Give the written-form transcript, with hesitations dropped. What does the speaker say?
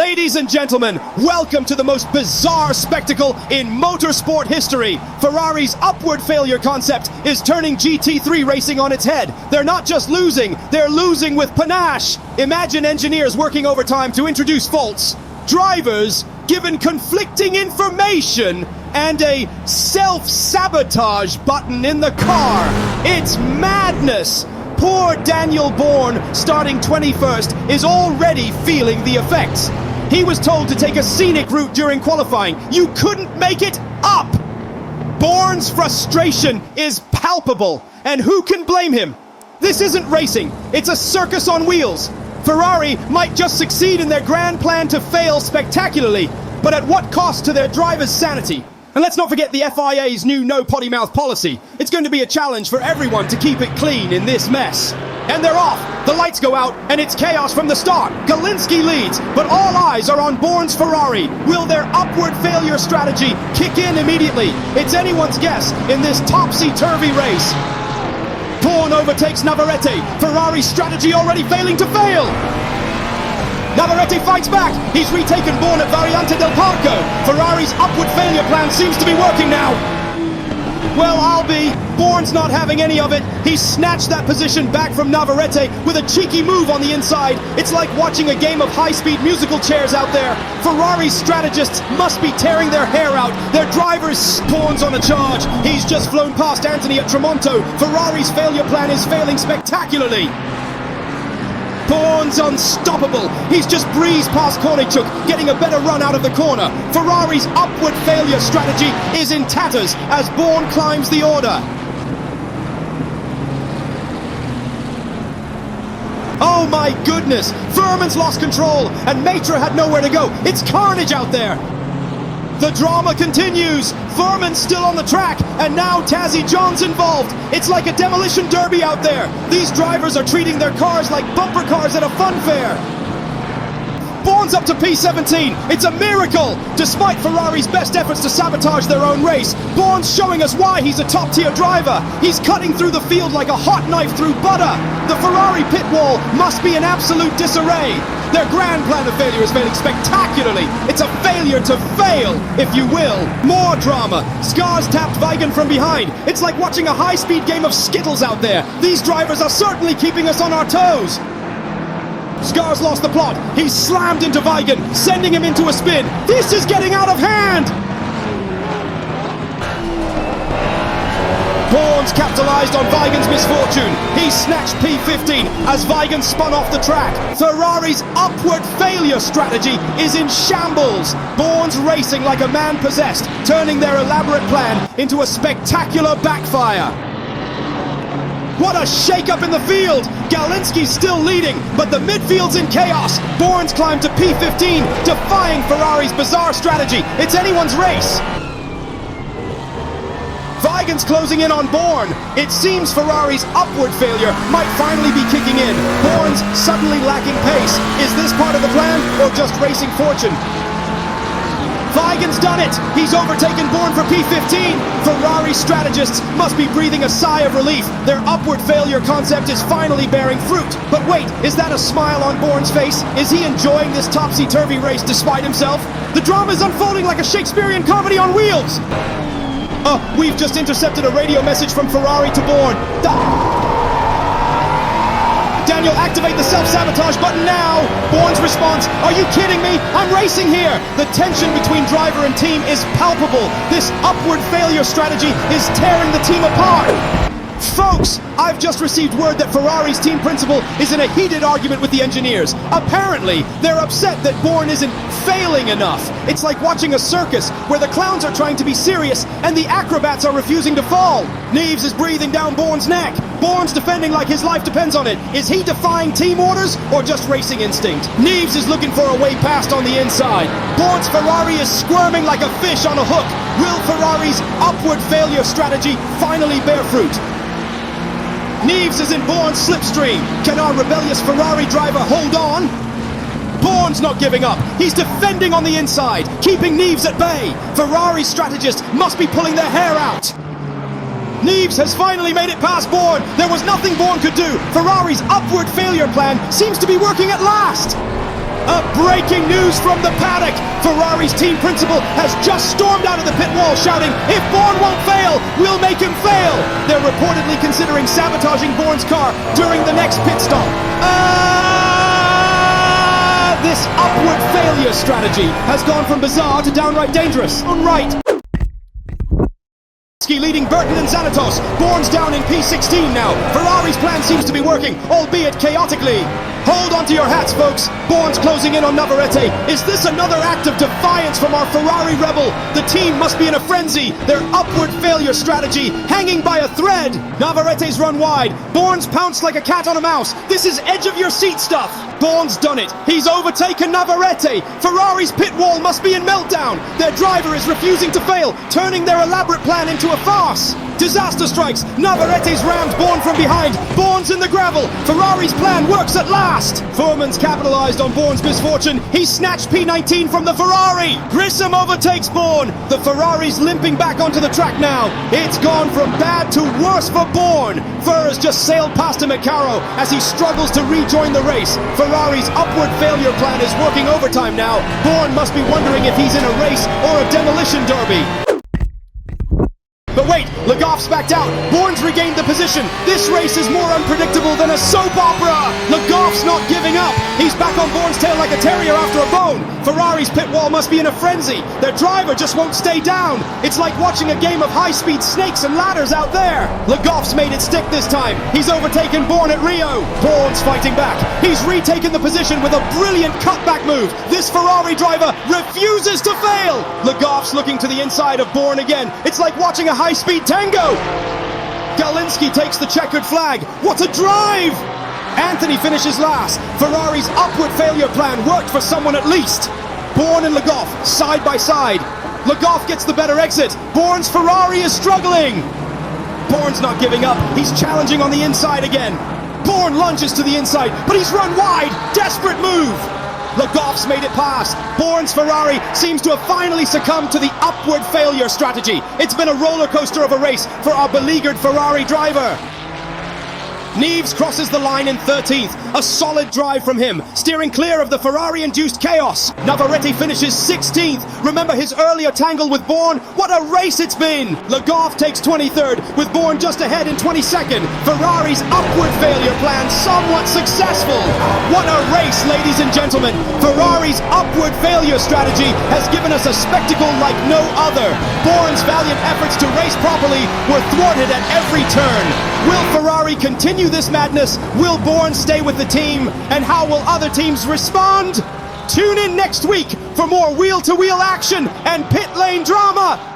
Ladies and gentlemen, welcome to the most bizarre spectacle in motorsport history. Ferrari's upward failure concept is turning GT3 racing on its head. They're not just losing, they're losing with panache. Imagine engineers working overtime to introduce faults, drivers given conflicting information, and a self-sabotage button in the car. It's madness. Poor Daniel Bourne, starting 21st, is already feeling the effects. He was told to take a scenic route during qualifying. You couldn't make it up! Bourne's frustration is palpable, and who can blame him? This isn't racing, it's a circus on wheels. Ferrari might just succeed in their grand plan to fail spectacularly, but at what cost to their drivers' sanity? And let's not forget the FIA's new no potty mouth policy. It's going to be a challenge for everyone to keep it clean in this mess. And they're off. The lights go out, and it's chaos from the start. Galinsky leads, but all eyes are on Bourne's Ferrari. Will their upward failure strategy kick in immediately? It's anyone's guess in this topsy-turvy race. Bourne overtakes Navarrete. Ferrari's strategy already failing to fail. Navarrete fights back. He's retaken Bourne at Variante del Parco. Ferrari's upward failure plan seems to be working now. Well, I'll be. Bourne's not having any of it. He snatched that position back from Navarrete with a cheeky move on the inside. It's like watching a game of high-speed musical chairs out there. Ferrari's strategists must be tearing their hair out. Their drivers. Bourne's on a charge. He's just flown past Anthony at Tramonto. Ferrari's failure plan is failing spectacularly. Bourne's unstoppable. He's just breezed past Kornichuk, getting a better run out of the corner. Ferrari's upward failure strategy is in tatters as Bourne climbs the order. Oh my goodness! Furman's lost control, and Matra had nowhere to go. It's carnage out there. The drama continues. Furman's still on the track, and now Tazzy John's involved. It's like a demolition derby out there. These drivers are treating their cars like bumper cars at a fun fair. Bourne's up to P17. It's a miracle! Despite Ferrari's best efforts to sabotage their own race, Bourne's showing us why he's a top-tier driver. He's cutting through the field like a hot knife through butter. The Ferrari pit wall must be in absolute disarray. Their grand plan of failure is failing spectacularly. It's a failure to fail, if you will. More drama. Scars tapped Weigen from behind. It's like watching a high-speed game of Skittles out there. These drivers are certainly keeping us on our toes. Scars lost the plot. He's slammed into Weigen, sending him into a spin. This is getting out of hand! Bourne's capitalized on Weigen's misfortune. He snatched P15 as Weigen spun off the track. Ferrari's upward failure strategy is in shambles. Bourne's racing like a man possessed, turning their elaborate plan into a spectacular backfire. What a shake-up in the field! Galinsky's still leading, but the midfield's in chaos. Bourne's climbed to P15, defying Ferrari's bizarre strategy. It's anyone's race. Weigen's closing in on Bourne. It seems Ferrari's upward failure might finally be kicking in. Bourne's suddenly lacking pace. Is this part of the plan, or just racing fortune? Weigen's done it! He's overtaken Bourne for P15! Ferrari strategists must be breathing a sigh of relief. Their upward failure concept is finally bearing fruit. But wait, is that a smile on Bourne's face? Is he enjoying this topsy-turvy race despite himself? The drama is unfolding like a Shakespearean comedy on wheels! We've just intercepted a radio message from Ferrari to Bourne. Daniel, activate the self-sabotage button now! Bourne's response, are you kidding me? I'm racing here! The tension between driver and team is palpable. This upward failure strategy is tearing the team apart. Folks, I've just received word that Ferrari's team principal is in a heated argument with the engineers. Apparently, they're upset that Bourne isn't failing enough. It's like watching a circus where the clowns are trying to be serious and the acrobats are refusing to fall. Neves is breathing down Bourne's neck. Bourne's defending like his life depends on it. Is he defying team orders or just racing instinct? Neves is looking for a way past on the inside. Bourne's Ferrari is squirming like a fish on a hook. Will Ferrari's upward failure strategy finally bear fruit? Neves is in Bourne's slipstream. Can our rebellious Ferrari driver hold on? Bourne's not giving up. He's defending on the inside, keeping Neves at bay. Ferrari strategists must be pulling their hair out. Neves has finally made it past Bourne. There was nothing Bourne could do. Ferrari's upward failure plan seems to be working at last. A breaking news from the paddock! Ferrari's team principal has just stormed out of the pit wall shouting, "If Bourne won't fail, we'll make him fail!" They're reportedly considering sabotaging Bourne's car during the next pit stop. This upward failure strategy has gone from bizarre to downright dangerous. On right. Leading Burton and Zanatos. Bourne's down in P16 now. Ferrari's plan seems to be working, albeit chaotically. Hold on to your hats, folks. Bourne's closing in on Navarrete. Is this another act of defiance from our Ferrari rebel? The team must be in a frenzy. Their upward failure strategy hanging by a thread. Navarrete's run wide. Bourne's pounced like a cat on a mouse. This is edge of your seat stuff. Bourne's done it. He's overtaken Navarrete. Ferrari's pit wall must be in meltdown. Their driver is refusing to fail, turning their elaborate plan into a farce. Disaster strikes. Navarrete's rammed Bourne from behind. Bourne's in the gravel. Ferrari's plan works at last. Foreman's capitalized on Bourne's misfortune. He snatched P19 from the Ferrari. Grissom overtakes Bourne. The Ferrari's limping back onto the track now. It's gone from bad to worse for Bourne. Furr has just sailed past him at Caro as he struggles to rejoin the race. Ferrari's upward failure plan is working overtime now. Bourne must be wondering if he's in a race or a demolition derby. But wait, Le Goff's backed out. Bourne's regained the position. This race is more unpredictable than a soap opera. Le Goff's not giving up. He's back on Bourne's tail like a terrier after a bone. Ferrari's pit wall must be in a frenzy. Their driver just won't stay down. It's like watching a game of high-speed snakes and ladders out there. Le Goff's made it stick this time. He's overtaken Bourne at Rio. Bourne's fighting back. He's retaken the position with a brilliant cutback move. This Ferrari driver refuses to fail. Le Goff's looking to the inside of Bourne again. It's like watching a high-speed tango. Galinski takes the checkered flag. What a drive! Anthony finishes last. Ferrari's upward failure plan worked for someone at least. Bourne and Le Goff side by side. Le Goff gets the better exit. Bourne's Ferrari is struggling. Bourne's not giving up. He's challenging on the inside again. Bourne lunges to the inside, but he's run wide. Desperate move. Le Goff's made it past. Bourne's Ferrari seems to have finally succumbed to the upward failure strategy. It's been a roller coaster of a race for our beleaguered Ferrari driver. Neves crosses the line in 13th. A solid drive from him, steering clear of the Ferrari-induced chaos. Navarrete finishes 16th. Remember his earlier tangle with Bourne? What a race it's been! Le Goff takes 23rd, with Bourne just ahead in 22nd. Ferrari's upward failure plan somewhat successful. What a race, ladies and gentlemen! Ferrari's upward failure strategy has given us a spectacle like no other. Bourne's valiant efforts to race properly were thwarted at every turn. Will Ferrari continue this madness? Will Bourne stay with the team? And how will other teams respond? Tune in next week for more wheel-to-wheel action and pit lane drama.